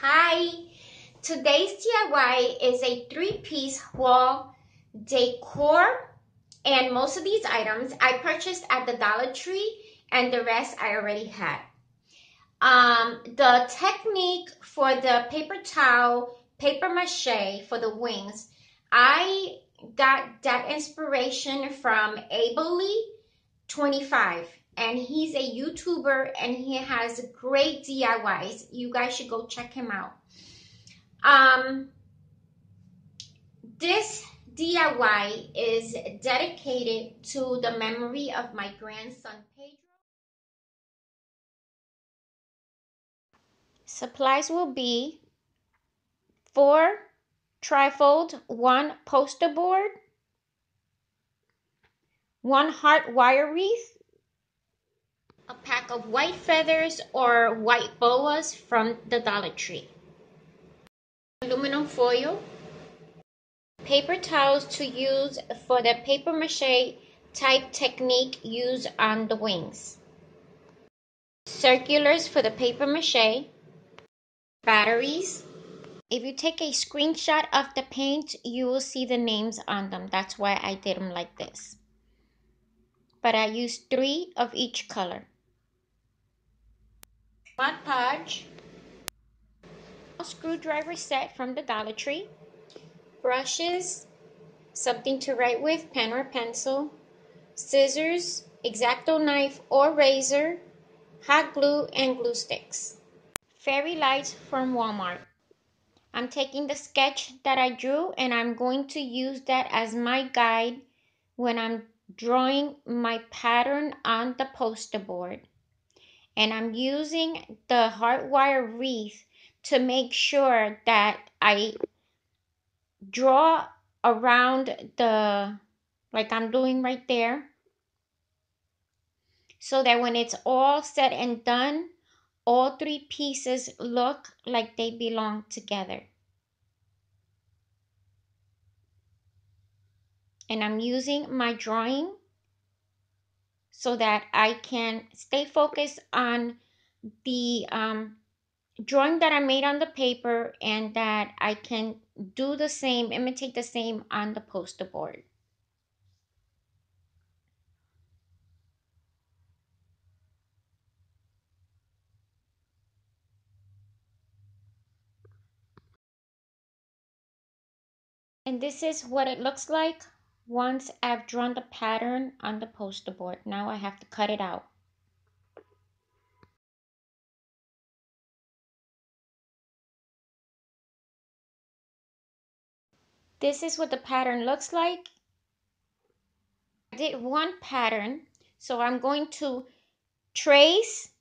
Hi! Today's DIY is a 3-piece wall decor, and most of these items I purchased at the Dollar Tree and the rest I already had. The technique for the paper towel, paper mache for the wings, I got that inspiration from Abellee 25, and he's a YouTuber and he has great DIYs. You guys should go check him out. This DIY is dedicated to the memory of my grandson Pedro. Supplies will be 4 trifold, 1 poster board, 1 heart wire wreath, a pack of white feathers or white boas from the Dollar Tree, aluminum foil, paper towels to use for the paper mache type technique used on the wings, circulars for the paper mache, batteries. If you take a screenshot of the paint, you will see the names on them. That's why I did them like this. But I used 3 of each color. Mod Podge, a screwdriver set from the Dollar Tree, brushes, something to write with, pen or pencil, scissors, X-Acto knife or razor, hot glue, and glue sticks. Fairy lights from Walmart. I'm taking the sketch that I drew and I'm going to use that as my guide when I'm drawing my pattern on the poster board. And I'm using the heart wire wreath to make sure that I draw around the, like I'm doing right there, so that when it's all said and done, all 3 pieces look like they belong together. And I'm using my drawing so that I can stay focused on the drawing that I made on the paper, and that I can do the same, imitate the same on the poster board. And this is what it looks like once I've drawn the pattern on the poster board. Now I have to cut it out. This is what the pattern looks like. I did 1 pattern, so I'm going to trace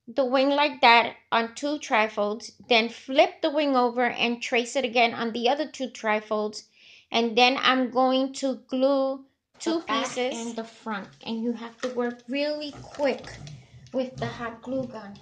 the wing like that on 2 trifolds, then flip the wing over and trace it again on the other 2 trifolds, and then I'm going to glue 2 pieces and the front, and you have to work really quick with the hot glue gun.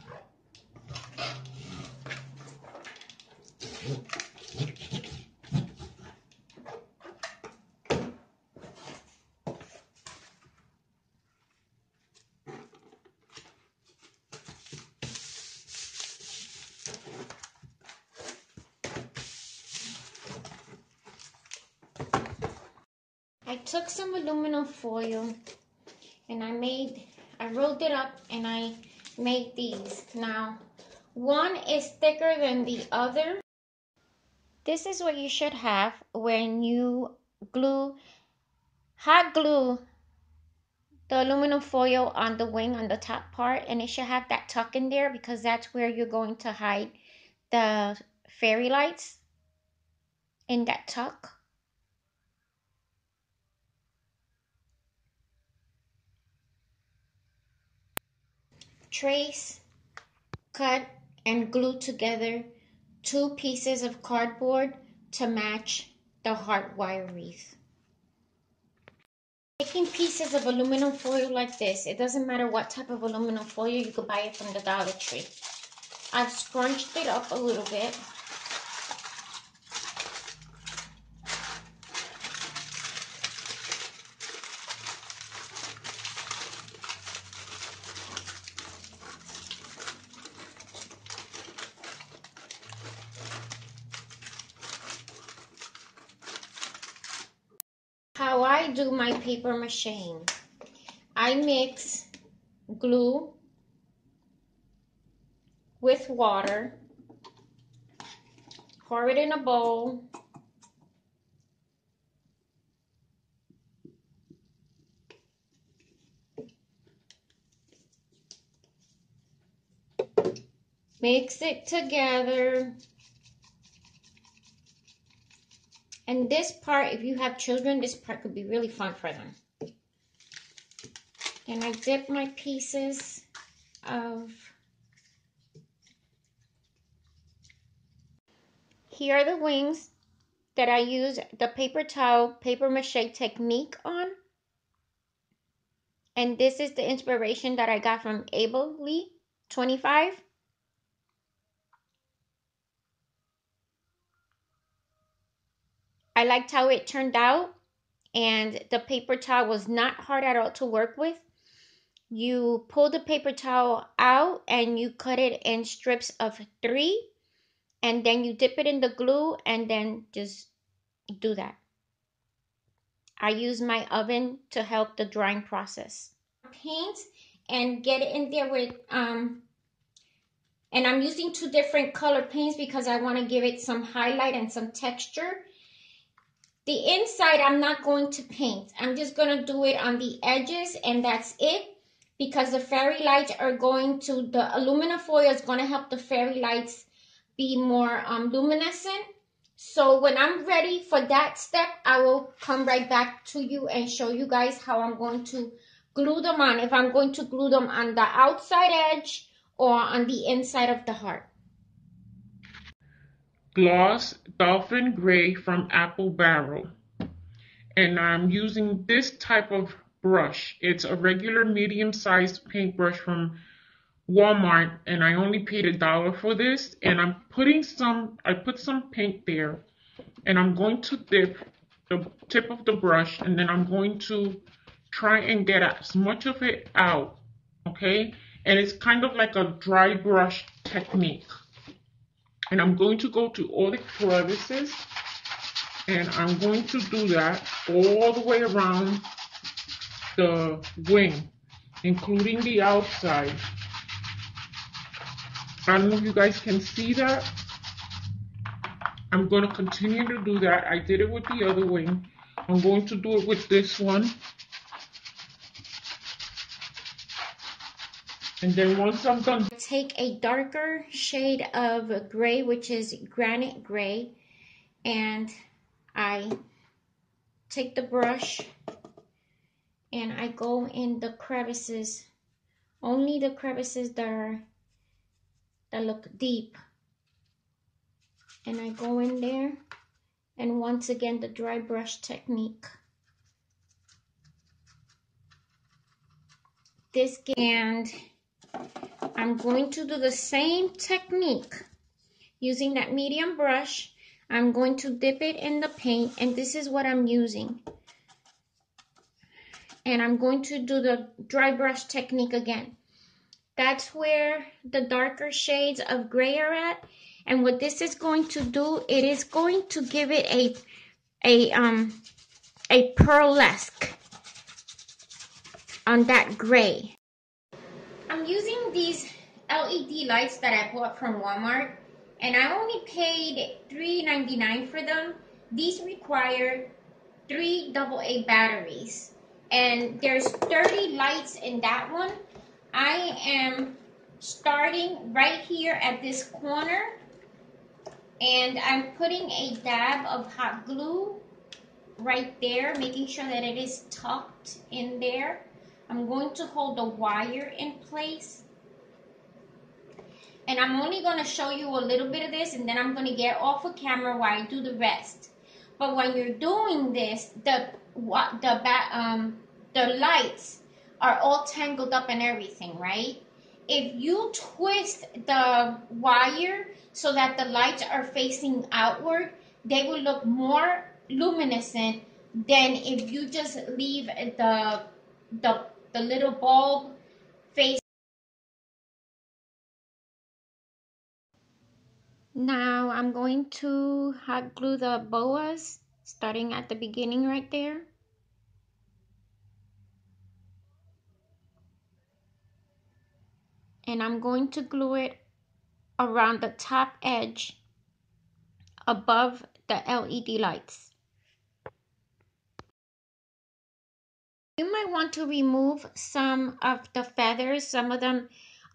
I took some aluminum foil and I rolled it up and I made these. Now, one is thicker than the other. This is what you should have when you hot glue the aluminum foil on the wing on the top part, and it should have that tuck in there because that's where you're going to hide the fairy lights, in that tuck. Trace, cut, and glue together 2 pieces of cardboard to match the heart wire wreath. Taking pieces of aluminum foil like this, it doesn't matter what type of aluminum foil, you could buy it from the Dollar Tree. I've scrunched it up a little bit. I do my paper mache. I mix glue with water, pour it in a bowl, mix it together. And this part, if you have children, this part could be really fun for them. And I dip my pieces of... Here are the wings that I use the paper towel, paper mache technique on. And this is the inspiration that I got from Abellee 25. I liked how it turned out, and the paper towel was not hard at all to work with. You pull the paper towel out and you cut it in strips of 3, and then you dip it in the glue and then just do that. I use my oven to help the drying process. Paint and get it in there with and I'm using 2 different color paints because I want to give it some highlight and some texture. The inside I'm not going to paint. I'm just going to do it on the edges, and that's it, because the fairy lights are going to, the aluminum foil is going to help the fairy lights be more luminescent. So when I'm ready for that step, I will come right back to you and show you guys how I'm going to glue them on. If I'm going to glue them on the outside edge or on the inside of the heart. Gloss Dolphin Gray from Apple Barrel. And I'm using this type of brush. It's a regular medium-sized paintbrush from Walmart, and I only paid $1 for this. And I put some paint there, and I'm going to dip the tip of the brush, and then I'm going to try and get as much of it out, okay? And it's kind of like a dry brush technique. And I'm going to go to all the crevices, and I'm going to do that all the way around the wing, including the outside. I don't know if you guys can see that. I'm going to continue to do that. I did it with the other wing. I'm going to do it with this one. And then once I'm done, take a darker shade of gray, which is granite gray, and I take the brush and I go in the crevices, only the crevices that look deep, and I go in there, and once again the dry brush technique. And I'm going to do the same technique using that medium brush. I'm going to dip it in the paint, and this is what I'm using. And I'm going to do the dry brush technique again. That's where the darker shades of gray are at. And what this is going to do, it is going to give it a pearlesque on that gray. I'm using these LED lights that I bought from Walmart, and I only paid $3.99 for them. These require 3 AA batteries, and there's 30 lights in that one. I am starting right here at this corner, and I'm putting a dab of hot glue right there, making sure that it is tucked in there. I'm going to hold the wire in place. And I'm only going to show you a little bit of this, and then I'm going to get off of camera while I do the rest. But when you're doing this, the lights are all tangled up and everything, right? If you twist the wire so that the lights are facing outward, they will look more luminescent than if you just leave the little bulb face. Now I'm going to hot glue the boas, starting at the beginning right there. and I'm going to glue it around the top edge above the LED lights. You might want to remove some of the feathers. Some of them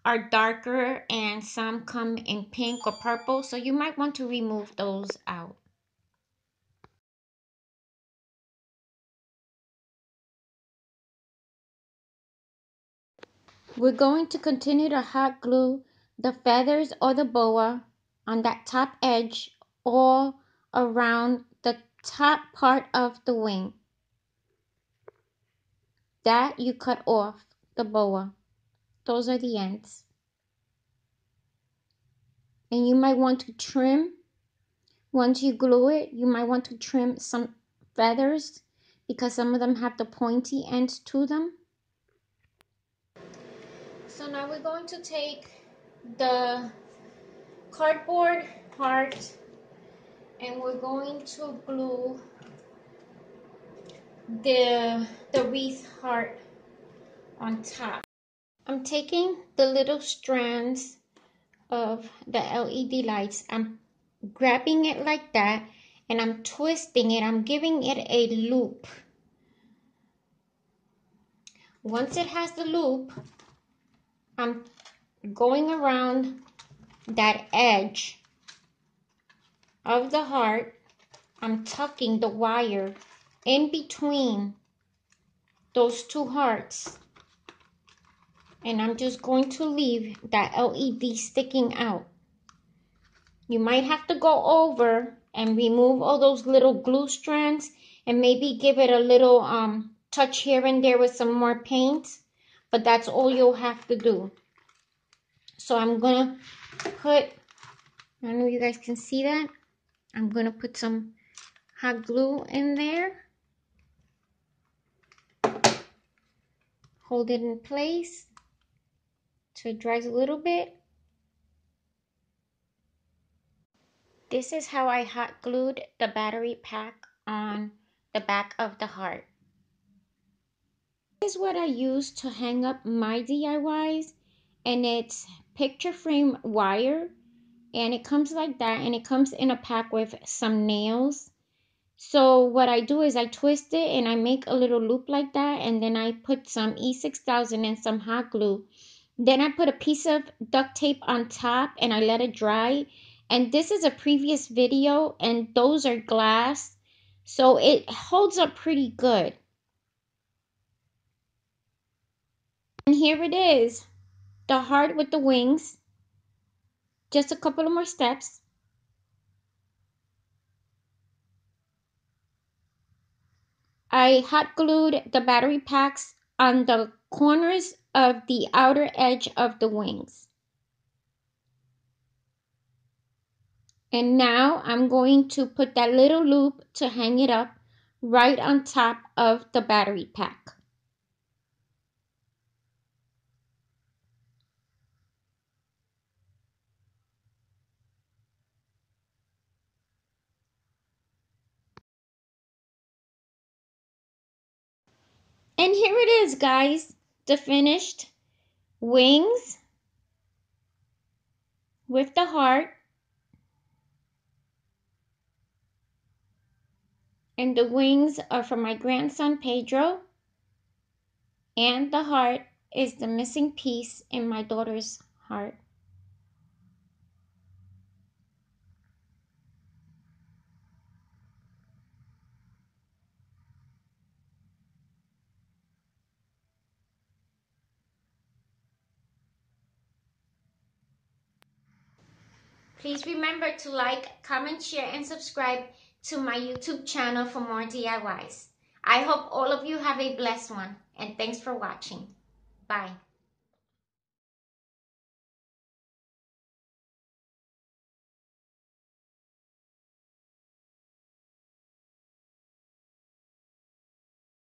are darker and some come in pink or purple, so you might want to remove those out. We're going to continue to hot glue the feathers or the boa on that top edge all around the top part of the wing that you cut off the boa. Those are the ends. And you might want to trim, once you glue it, you might want to trim some feathers because some of them have the pointy ends to them. So now we're going to take the cardboard part and we're going to glue the wreath heart on top. I'm taking the little strands of the LED lights, I'm grabbing it like that and I'm twisting it, I'm giving it a loop. Once it has the loop, I'm going around that edge of the heart. I'm tucking the wire in between those two hearts. And I'm just going to leave that LED sticking out. You might have to go over and remove all those little glue strands and maybe give it a little touch here and there with some more paint. But that's all you'll have to do. So I'm going to put, I don't know if you guys can see that. I'm going to put some hot glue in there. Hold it in place so it dries a little bit. This is how I hot glued the battery pack on the back of the heart. This is what I use to hang up my DIYs, and it's picture frame wire, and it comes like that, and it comes in a pack with some nails. So what I do is I twist it and I make a little loop like that, and then I put some E6000 and some hot glue. Then I put a piece of duct tape on top and I let it dry. And this is a previous video and those are glass, so it holds up pretty good. And here it is, the heart with the wings. Just a couple of more steps. I hot glued the battery packs on the corners of the outer edge of the wings. And now I'm going to put that little loop to hang it up right on top of the battery pack. And here it is, guys, the finished wings with the heart. And the wings are for my grandson, Pedro. And the heart is the missing piece in my daughter's heart. Please remember to like, comment, share, and subscribe to my YouTube channel for more DIYs. I hope all of you have a blessed one, and thanks for watching. Bye.